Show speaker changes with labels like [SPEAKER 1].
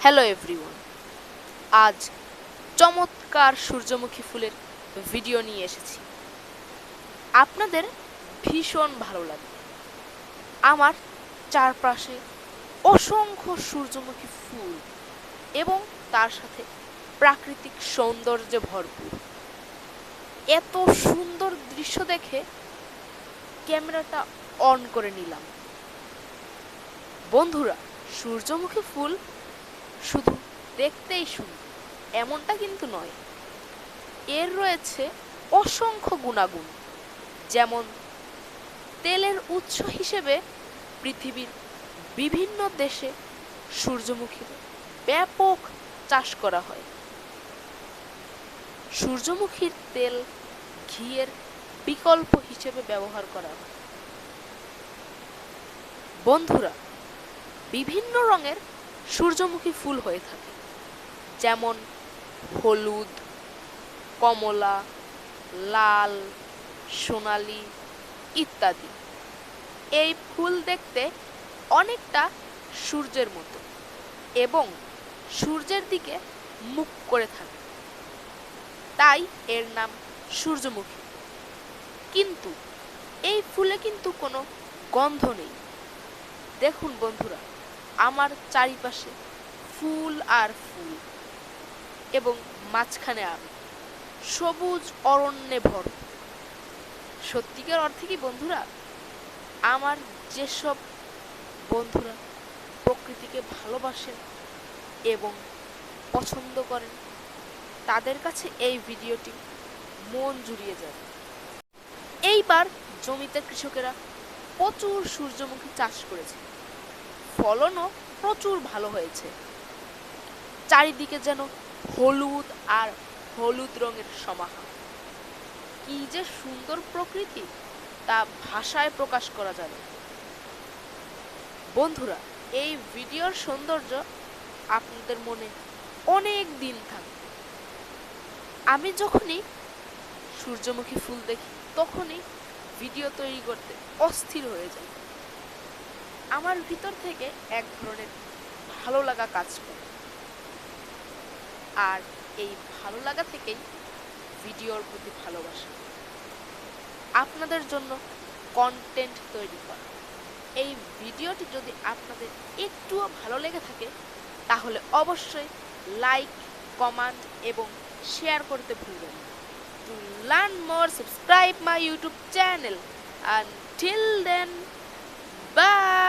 [SPEAKER 1] Hello everyone, আজ চমৎকার সূর্যমুখী ফুলের ভিডিও নিয়ে এসেছি। আপনাদের ভীষণ ভালো লাগবে। আমার চারপাশে অসংখ্য সূর্যমুখী ফুল এবং তার সাথে প্রাকৃতিক সৌন্দর্যে ভরপুর। এত সুন্দর দৃশ্য দেখে ক্যামেরাটা অন করে নিলাম। বন্ধুরা, সূর্যমুখী ফুল শুধু দেখতেই সুন্দর এমনটা কিন্তু নয়, এর রয়েছে অসংখ্য গুণাগুণ। যেমন তেলের উৎস হিসেবে পৃথিবীর বিভিন্ন দেশে সূর্যমুখীর ব্যাপক চাষ করা হয়। সূর্যমুখীর তেল ঘিয়ের বিকল্প হিসেবে ব্যবহার করা হয়। বন্ধুরা, বিভিন্ন রঙের সূর্যমুখী ফুল হয়ে থাকে, যেমন হলুদ, কমলা, লাল, সোনালী ইত্যাদি। এই ফুল দেখতে অনেকটা সূর্যের মতো এবং সূর্যের দিকে মুখ করে থাকে, তাই এর নাম সূর্যমুখী। কিন্তু এই ফুলে কিন্তু কোনো গন্ধ নেই। দেখুন বন্ধুরা, আমার চারিপাশে ফুল আর ফুল এবং মাঝখানে আমি, সবুজ অরণ্যে ভরপুর। সত্যিকার অর্থে কি বন্ধুরা, আমার যেসব বন্ধুরা প্রকৃতিকে ভালোবাসেন এবং পছন্দ করেন, তাদের কাছে এই ভিডিওটি মন জুড়িয়ে যাবে। এইবার জমিতে কৃষকেরা প্রচুর সূর্যমুখী চাষ করেছে, ফলনও প্রচুর ভালো হয়েছে। চারিদিকে যেন হলুদ আর হলুদ রঙের সমাহার। কি যে সুন্দর প্রকৃতি, তা ভাষায় প্রকাশ করা যাবে। বন্ধুরা, এই ভিডিওর সৌন্দর্য আপনাদের মনে অনেক দিন থাকবে। আমি যখনই সূর্যমুখী ফুল দেখি তখনই ভিডিও তৈরি করতে অস্থির হয়ে যাই। আমার ভিতর থেকে এক ধরনের ভালো লাগা কাজ করে, আর এই ভালো লাগা থেকেই ভিডিওর প্রতি ভালোবাসা, আপনাদের জন্য কন্টেন্ট তৈরি করা। এই ভিডিওটি যদি আপনাদের একটুও ভালো লেগে থাকে তাহলে অবশ্যই লাইক, কমেন্ট এবং শেয়ার করতে ভুলবেন না। To learn more, subscribe my YouTube channel. Until then, bye.